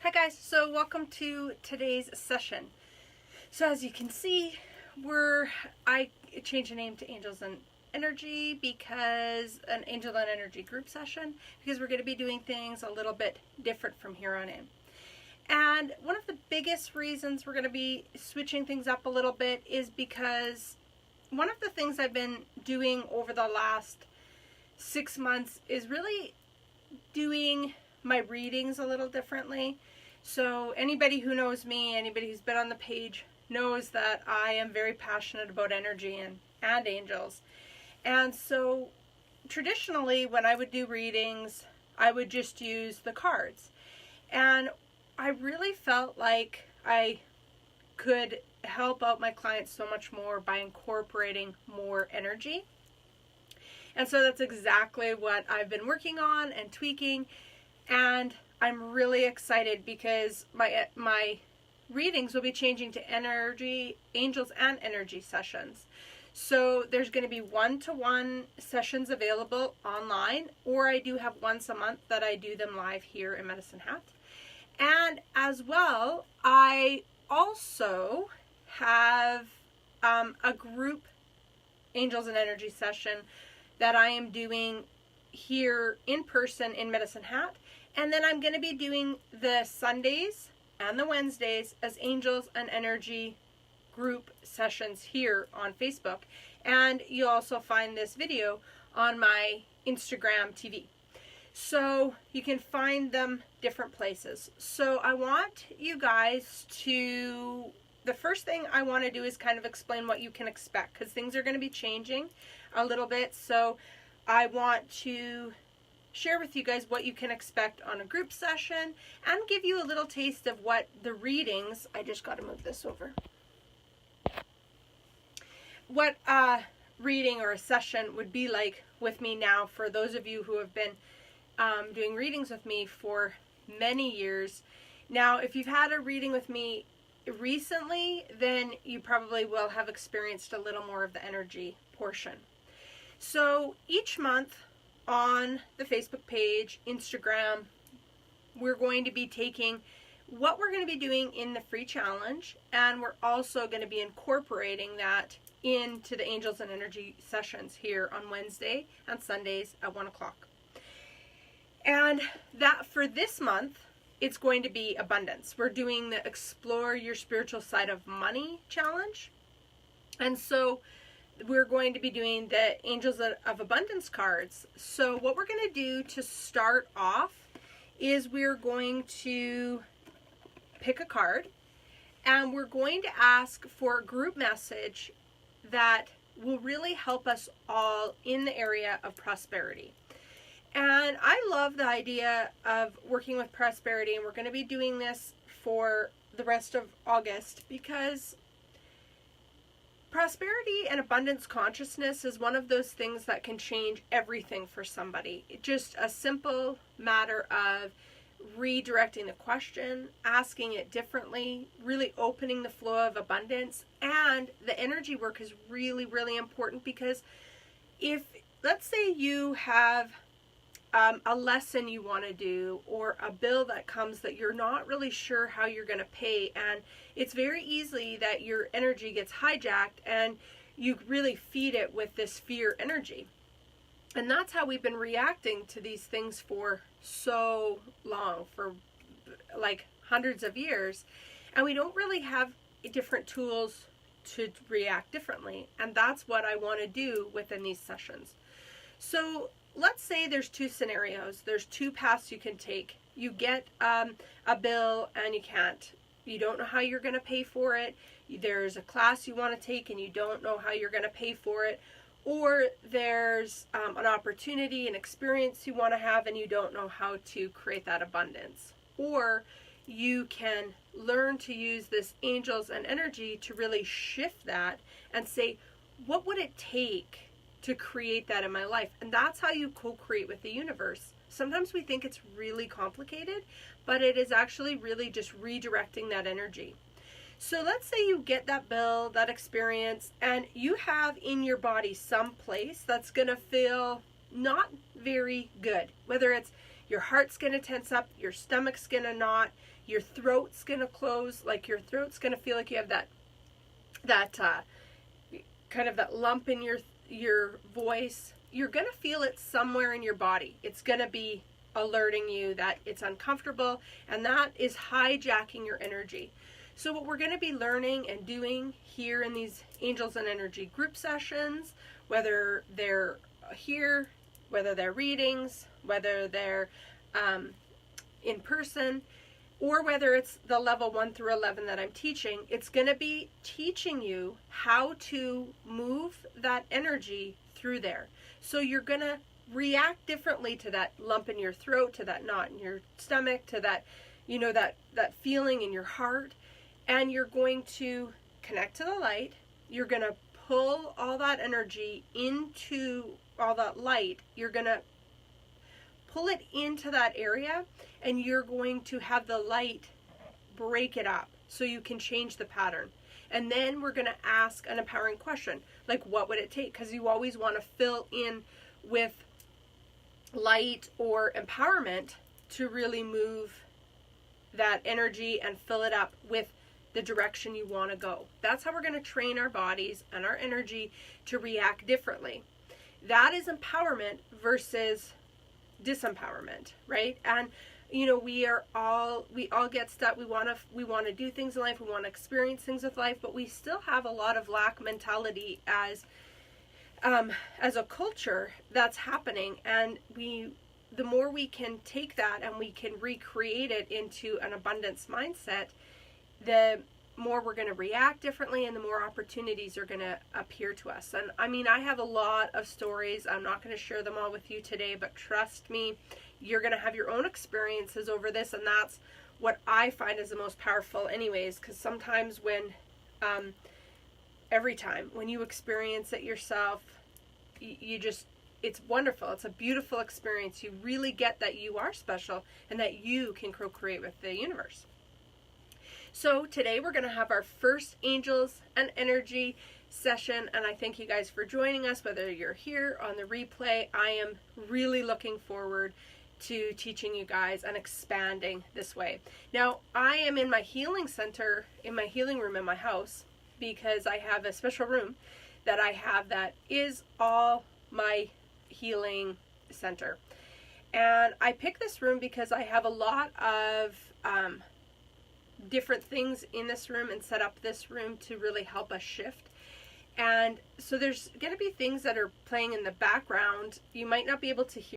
Hi guys, so welcome to today's session. So as you can see, I changed the name to Angels and Energy because an Angel and Energy group session, because we're going to be doing things a little bit different from here on in. And one of the biggest reasons we're going to be switching things up a little bit is because one of the things I've been doing over the last 6 months is really doing my readings a little differently. So anybody who knows me, anybody who's been on the page knows that I am very passionate about energy and angels. And so traditionally when I would do readings, I would just use the cards. And I really felt like I could help out my clients so much more by incorporating more energy. And so that's exactly what I've been working on and tweaking. And I'm really excited because my readings will be changing to energy, angels and energy sessions. So there's going to be one-to-one sessions available online, or I do have once a month that I do them live here in Medicine Hat. And as well, I also have a group angels and energy session that I am doing here in person in Medicine Hat. And then I'm going to be doing the Sundays and the Wednesdays as Angels and Energy group sessions here on Facebook. And you'll also find this video on my Instagram TV. So you can find them different places. So I want you guys to, the first thing I want to do is kind of explain what you can expect, because things are going to be changing a little bit. So I want to share with you guys what you can expect on a group session and give you a little taste of what the readings, I just got to move this over, what a reading or a session would be like with me now for those of you who have been doing readings with me for many years. Now, if you've had a reading with me recently, then you probably will have experienced a little more of the energy portion. So each month on the Facebook page, Instagram, we're going to be taking what we're going to be doing in the free challenge, and we're also going to be incorporating that into the Angels and Energy sessions here on Wednesday and Sundays at 1 o'clock. And that for this month, it's going to be abundance. We're doing the Explore Your Spiritual Side of Money challenge. And so we're going to be doing the Angels of Abundance cards. So what we're going to do to start off is we're going to pick a card, and we're going to ask for a group message that will really help us all in the area of prosperity. And I love the idea of working with prosperity, and we're going to be doing this for the rest of August because prosperity and abundance consciousness is one of those things that can change everything for somebody. Just a simple matter of redirecting the question, asking it differently, really opening the flow of abundance. And the energy work is really, really important, because if, let's say you have a lesson you want to do, or a bill that comes that you're not really sure how you're going to pay, and it's very easy that your energy gets hijacked and you really feed it with this fear energy. And that's how we've been reacting to these things for so long, for like hundreds of years, and we don't really have different tools to react differently. And that's what I want to do within these sessions. So let's say there's two scenarios. There's two paths you can take. You get a bill and you don't know how you're going to pay for it. There's a class you want to take and you don't know how you're going to pay for it. Or there's an opportunity, an experience you want to have, and you don't know how to create that abundance. Or you can learn to use this angels and energy to really shift that and say, what would it take to create that in my life? And that's how you co-create with the universe. Sometimes we think it's really complicated, but it is actually really just redirecting that energy. So let's say you get that bill, that experience, and you have in your body some place that's going to feel not very good. Whether it's Your heart's going to tense up, your stomach's going to knot, your throat's going to close, like your throat's going to feel like you have that kind of that lump in your voice. You're going to feel it somewhere in your body. It's going to be alerting you that it's uncomfortable, and that is hijacking your energy. So what we're going to be learning and doing here in these Angels and Energy group sessions, whether they're here, whether they're readings, whether they're in person, or whether it's the level 1 through 11 that I'm teaching, it's going to be teaching you how to move that energy through there. So you're going to react differently to that lump in your throat, to that knot in your stomach, to that, that feeling in your heart. And you're going to connect to the light. You're going to pull all that energy into all that light. You're going to pull it into that area, and you're going to have the light break it up so you can change the pattern. And then we're going to ask an empowering question, like what would it take? Because you always want to fill in with light or empowerment to really move that energy and fill it up with the direction you want to go. That's how we're going to train our bodies and our energy to react differently. That is empowerment versus disempowerment, right? And we all get stuck. We want to do things in life. We want to experience things with life, but we still have a lot of lack mentality as a culture that's happening. And the more we can take that and we can recreate it into an abundance mindset, the more we're going to react differently, and the more opportunities are going to appear to us. And I have a lot of stories. I'm not going to share them all with you today, but trust me, you're going to have your own experiences over this, and that's what I find is the most powerful anyways, because sometimes every time when you experience it yourself, it's wonderful. It's a beautiful experience. You really get that you are special and that you can co-create with the universe. So today we're going to have our first Angels and Energy session, and I thank you guys for joining us, whether you're here on the replay. I am really looking forward to teaching you guys and expanding this way. Now, I am in my healing center, in my healing room in my house, because I have a special room that I have that is all my healing center. And I picked this room because I have a lot of different things in this room and set up this room to really help us shift. And so there's going to be things that are playing in the background. You might not be able to hear